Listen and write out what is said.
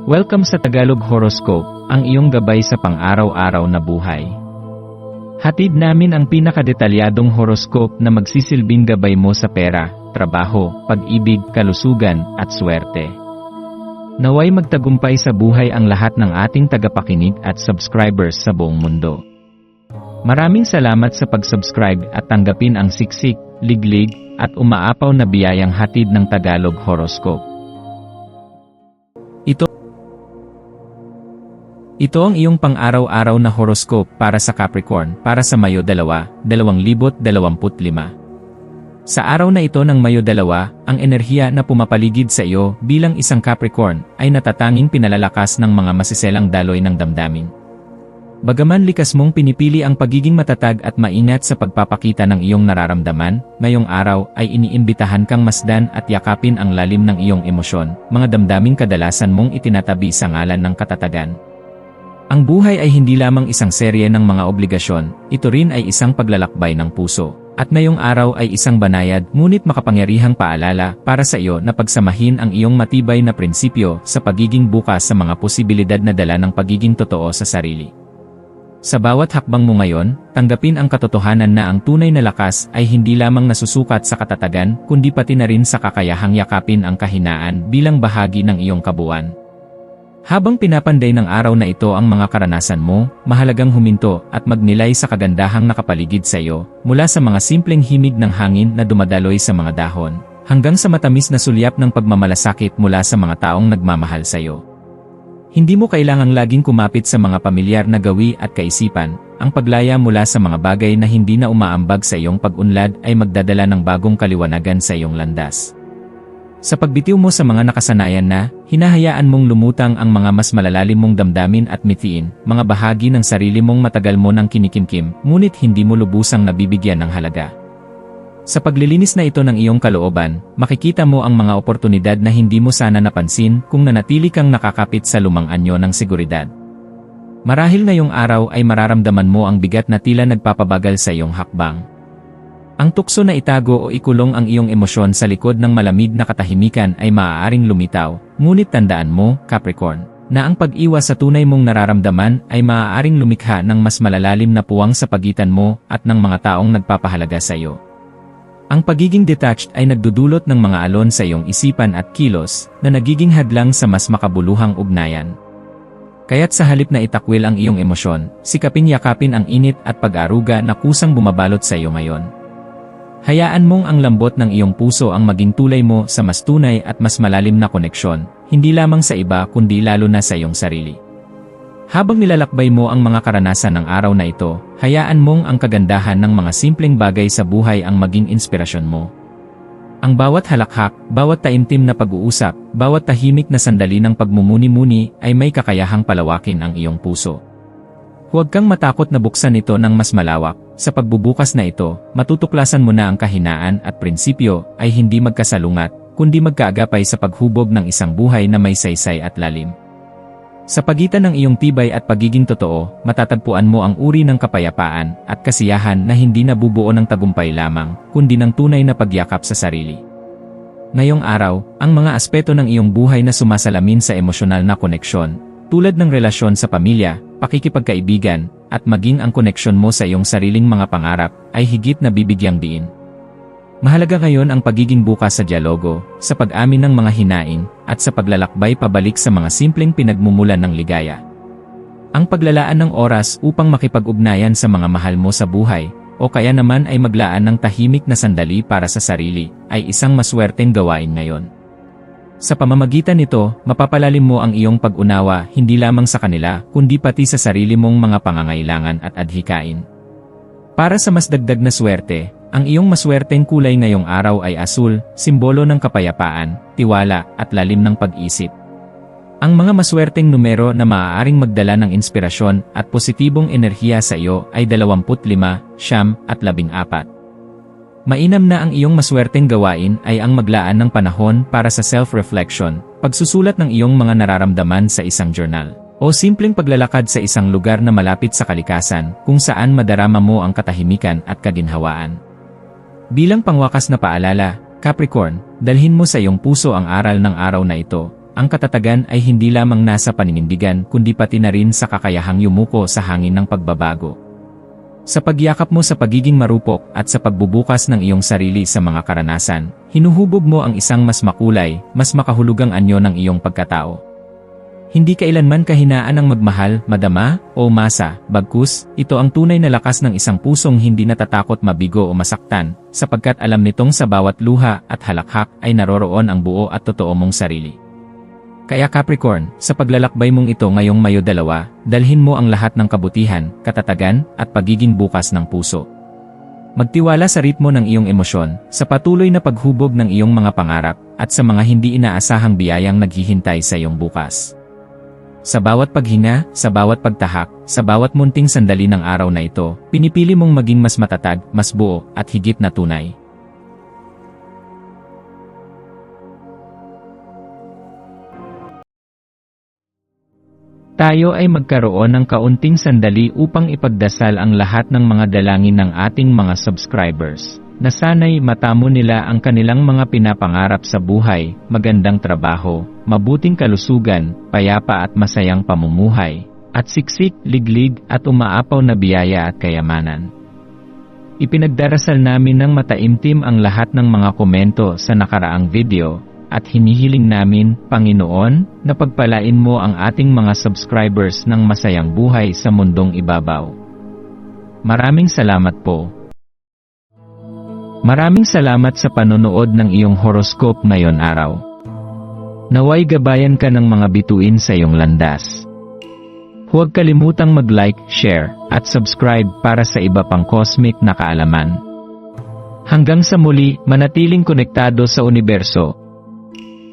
Welcome sa Tagalog Horoscope, ang iyong gabay sa pang-araw-araw na buhay. Hatid namin ang pinakadetalyadong horoscope na magsisilbing gabay mo sa pera, trabaho, pag-ibig, kalusugan, at swerte. Naway magtagumpay sa buhay ang lahat ng ating tagapakinig at subscribers sa buong mundo. Maraming salamat sa pag-subscribe at tanggapin ang siksik, liglig, at umaapaw na biyayang hatid ng Tagalog Horoscope. Ito ang iyong pang-araw-araw na horoscope para sa Capricorn para sa Mayo 2, 2025. Sa araw na ito ng Mayo 2, ang enerhiya na pumapaligid sa iyo bilang isang Capricorn ay natatanging pinalalakas ng mga masiselang daloy ng damdamin. Bagaman likas mong pinipili ang pagiging matatag at maingat sa pagpapakita ng iyong nararamdaman, ngayong araw ay iniimbitahan kang masdan at yakapin ang lalim ng iyong emosyon, mga damdaming kadalasan mong itinatabi sa ngalan ng katatagan. Ang buhay ay hindi lamang isang serye ng mga obligasyon, ito rin ay isang paglalakbay ng puso. At ngayong araw ay isang banayad ngunit makapangyarihang paalala para sa iyo na pagsamahin ang iyong matibay na prinsipyo sa pagiging bukas sa mga posibilidad na dala ng pagiging totoo sa sarili. Sa bawat hakbang mo ngayon, tanggapin ang katotohanan na ang tunay na lakas ay hindi lamang nasusukat sa katatagan kundi pati na rin sa kakayahang yakapin ang kahinaan bilang bahagi ng iyong kabuuan. Habang pinapanday ng araw na ito ang mga karanasan mo, mahalagang huminto at magnilay sa kagandahang nakapaligid sa iyo, mula sa mga simpleng himig ng hangin na dumadaloy sa mga dahon, hanggang sa matamis na sulyap ng pagmamalasakit mula sa mga taong nagmamahal sa iyo. Hindi mo kailangang laging kumapit sa mga pamilyar na gawi at kaisipan, ang paglaya mula sa mga bagay na hindi na umaambag sa iyong pag-unlad ay magdadala ng bagong kaliwanagan sa iyong landas. Sa pagbitiw mo sa mga nakasanayan na, hinahayaan mong lumutang ang mga mas malalalim mong damdamin at mithiin, mga bahagi ng sarili mong matagal mo nang kinikimkim, ngunit hindi mo lubusang nabibigyan ng halaga. Sa paglilinis na ito ng iyong kalooban, makikita mo ang mga oportunidad na hindi mo sana napansin kung nanatili kang nakakapit sa lumang anyo ng seguridad. Marahil ngayong araw ay mararamdaman mo ang bigat na tila nagpapabagal sa iyong hakbang. Ang tukso na itago o ikulong ang iyong emosyon sa likod ng malamig na katahimikan ay maaaring lumitaw, ngunit tandaan mo, Capricorn, na ang pag-iwas sa tunay mong nararamdaman ay maaaring lumikha ng mas malalalim na puwang sa pagitan mo at ng mga taong nagpapahalaga sa iyo. Ang pagiging detached ay nagdudulot ng mga alon sa iyong isipan at kilos na nagiging hadlang sa mas makabuluhang ugnayan. Kaya't sa halip na itakwil ang iyong emosyon, sikaping yakapin ang init at pag-aruga na kusang bumabalot sa iyo ngayon. Hayaan mong ang lambot ng iyong puso ang maging tulay mo sa mas tunay at mas malalim na koneksyon, hindi lamang sa iba kundi lalo na sa iyong sarili. Habang nilalakbay mo ang mga karanasan ng araw na ito, hayaan mong ang kagandahan ng mga simpleng bagay sa buhay ang maging inspirasyon mo. Ang bawat halakhak, bawat taimtim na pag-uusap, bawat tahimik na sandali ng pagmumuni-muni ay may kakayahang palawakin ang iyong puso. Huwag kang matakot na buksan ito ng mas malawak. Sa pagbubukas na ito, matutuklasan mo na ang kahinaan at prinsipyo ay hindi magkasalungat, kundi magkaagapay sa paghubog ng isang buhay na may saysay at lalim. Sa pagitan ng iyong tibay at pagiging totoo, matatagpuan mo ang uri ng kapayapaan at kasiyahan na hindi nabubuo ng tagumpay lamang, kundi ng tunay na pagyakap sa sarili. Ngayong araw, ang mga aspeto ng iyong buhay na sumasalamin sa emosyonal na koneksyon, tulad ng relasyon sa pamilya, pakikipagkaibigan, at maging ang koneksyon mo sa iyong sariling mga pangarap, ay higit na bibigyang diin. Mahalaga ngayon ang pagiging bukas sa dialogo, sa pag-amin ng mga hinaing, at sa paglalakbay pabalik sa mga simpleng pinagmumulan ng ligaya. Ang paglalaan ng oras upang makipag-ugnayan sa mga mahal mo sa buhay, o kaya naman ay maglaan ng tahimik na sandali para sa sarili, ay isang maswerteng gawain ngayon. Sa pamamagitan nito, mapapalalim mo ang iyong pag-unawa hindi lamang sa kanila, kundi pati sa sarili mong mga pangangailangan at adhikain. Para sa mas dagdag na swerte, ang iyong maswerteng kulay ngayong araw ay asul, simbolo ng kapayapaan, tiwala, at lalim ng pag-isip. Ang mga maswerteng numero na maaaring magdala ng inspirasyon at positibong enerhiya sa iyo ay 25, 9, at 14. Mainam na ang iyong maswerteng gawain ay ang maglaan ng panahon para sa self-reflection, pagsusulat ng iyong mga nararamdaman sa isang journal, o simpleng paglalakad sa isang lugar na malapit sa kalikasan kung saan madarama mo ang katahimikan at kaginhawaan. Bilang pangwakas na paalala, Capricorn, dalhin mo sa iyong puso ang aral ng araw na ito, ang katatagan ay hindi lamang nasa paninindigan kundi pati na rin sa kakayahang yumuko sa hangin ng pagbabago. Sa pagyakap mo sa pagiging marupok at sa pagbubukas ng iyong sarili sa mga karanasan, hinuhubog mo ang isang mas makulay, mas makahulugang anyo ng iyong pagkatao. Hindi kailanman kahinaan ang magmahal, madama, o umasa, bagkus, ito ang tunay na lakas ng isang pusong hindi natatakot mabigo o masaktan, sapagkat alam nitong sa bawat luha at halakhak ay naroroon ang buo at totoo mong sarili. Kaya Capricorn, sa paglalakbay mong ito ngayong Mayo 2, dalhin mo ang lahat ng kabutihan, katatagan, at pagiging bukas ng puso. Magtiwala sa ritmo ng iyong emosyon, sa patuloy na paghubog ng iyong mga pangarap, at sa mga hindi inaasahang biyayang naghihintay sa iyong bukas. Sa bawat paghinga, sa bawat pagtahak, sa bawat munting sandali ng araw na ito, pinipili mong maging mas matatag, mas buo, at higit na tunay. Tayo ay magkaroon ng kaunting sandali upang ipagdasal ang lahat ng mga dalangin ng ating mga subscribers, na sana'y matamo nila ang kanilang mga pinapangarap sa buhay, magandang trabaho, mabuting kalusugan, payapa at masayang pamumuhay, at siksik, liglig at umaapaw na biyaya at kayamanan. Ipinagdarasal namin ng mataimtim ang lahat ng mga komento sa nakaraang video, at hinihiling namin, Panginoon, na pagpalain mo ang ating mga subscribers ng masayang buhay sa mundong ibabaw. Maraming salamat po. Maraming salamat sa panonood ng iyong horoscope ngayon araw. Naway gabayan ka ng mga bituin sa iyong landas. Huwag kalimutang mag-like, share, at subscribe para sa iba pang cosmic na kaalaman. Hanggang sa muli, manatiling konektado sa universo.